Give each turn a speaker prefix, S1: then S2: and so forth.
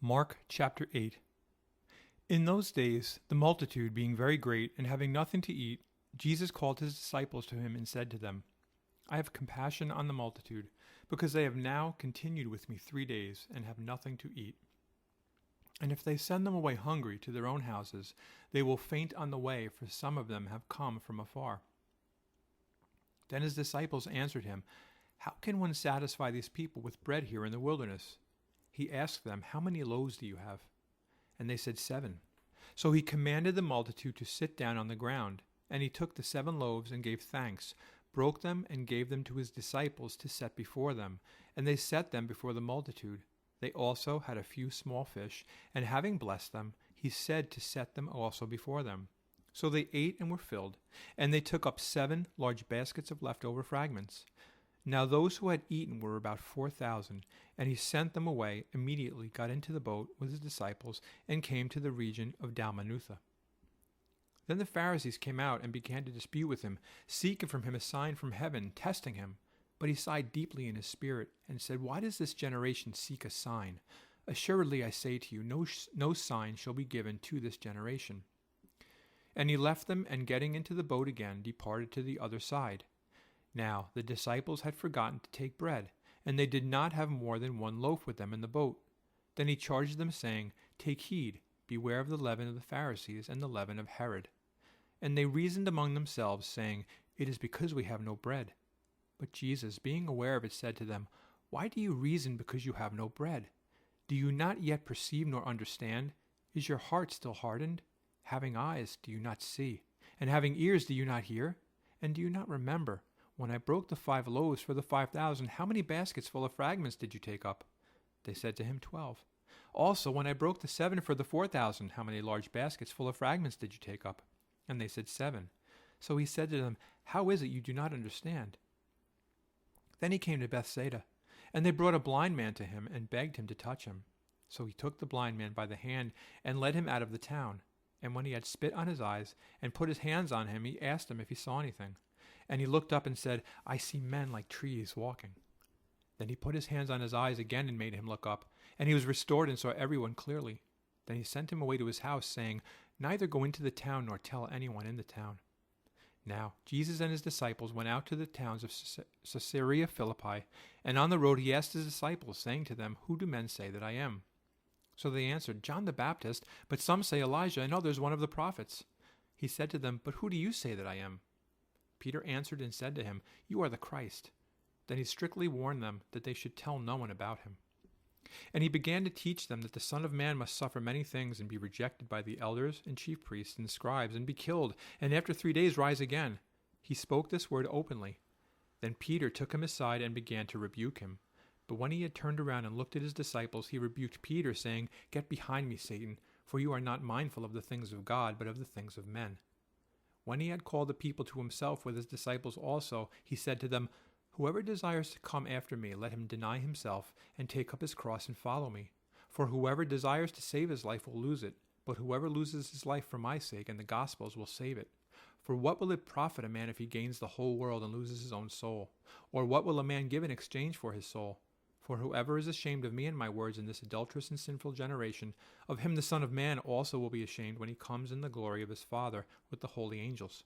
S1: Mark chapter 8. In those days, the multitude being very great and having nothing to eat, Jesus called his disciples to him and said to them, I have compassion on the multitude, because they have now continued with me 3 days and have nothing to eat. And if they send them away hungry to their own houses, they will faint on the way, for some of them have come from afar. Then his disciples answered him, How can one satisfy these people with bread here in the wilderness? He asked them, How many loaves do you have? And they said, 7. So he commanded the multitude to sit down on the ground. And he took the 7 loaves and gave thanks, broke them and gave them to his disciples to set before them. And they set them before the multitude. They also had a few small fish, and having blessed them, he said to set them also before them. So they ate and were filled, and they took up 7 large baskets of leftover fragments. Now those who had eaten were about 4,000, and he sent them away, immediately got into the boat with his disciples, and came to the region of Dalmanutha. Then the Pharisees came out and began to dispute with him, seeking from him a sign from heaven, testing him. But he sighed deeply in his spirit, and said, Why does this generation seek a sign? Assuredly I say to you, no sign shall be given to this generation. And he left them, and getting into the boat again, departed to the other side. Now the disciples had forgotten to take bread, and they did not have more than 1 loaf with them in the boat. Then he charged them, saying, Take heed, beware of the leaven of the Pharisees and the leaven of Herod. And they reasoned among themselves, saying, It is because we have no bread. But Jesus, being aware of it, said to them, Why do you reason because you have no bread? Do you not yet perceive nor understand? Is your heart still hardened? Having eyes, do you not see? And having ears, do you not hear? And do you not remember? When I broke the 5 loaves for the 5,000, how many baskets full of fragments did you take up? They said to him, 12. Also, when I broke the 7 for the 4,000, how many large baskets full of fragments did you take up? And they said, 7. So he said to them, How is it you do not understand? Then he came to Bethsaida, and they brought a blind man to him and begged him to touch him. So he took the blind man by the hand and led him out of the town. And when he had spit on his eyes and put his hands on him, he asked him if he saw anything. And he looked up and said, I see men like trees walking. Then he put his hands on his eyes again and made him look up. And he was restored and saw everyone clearly. Then he sent him away to his house, saying, Neither go into the town nor tell anyone in the town. Now Jesus and his disciples went out to the towns of Caesarea Philippi. And on the road he asked his disciples, saying to them, Who do men say that I am? So they answered, John the Baptist, but some say Elijah, and others one of the prophets. He said to them, But who do you say that I am? Peter answered and said to him, You are the Christ. Then he strictly warned them that they should tell no one about him. And he began to teach them that the Son of Man must suffer many things and be rejected by the elders and chief priests and scribes and be killed, and after 3 days rise again. He spoke this word openly. Then Peter took him aside and began to rebuke him. But when he had turned around and looked at his disciples, he rebuked Peter, saying, Get behind me, Satan, for you are not mindful of the things of God, but of the things of men. When he had called the people to himself with his disciples also, he said to them, Whoever desires to come after me, let him deny himself and take up his cross and follow me. For whoever desires to save his life will lose it, but whoever loses his life for my sake and the gospel's will save it. For what will it profit a man if he gains the whole world and loses his own soul? Or what will a man give in exchange for his soul? For whoever is ashamed of me and my words in this adulterous and sinful generation, of him the Son of Man also will be ashamed when he comes in the glory of his Father with the holy angels.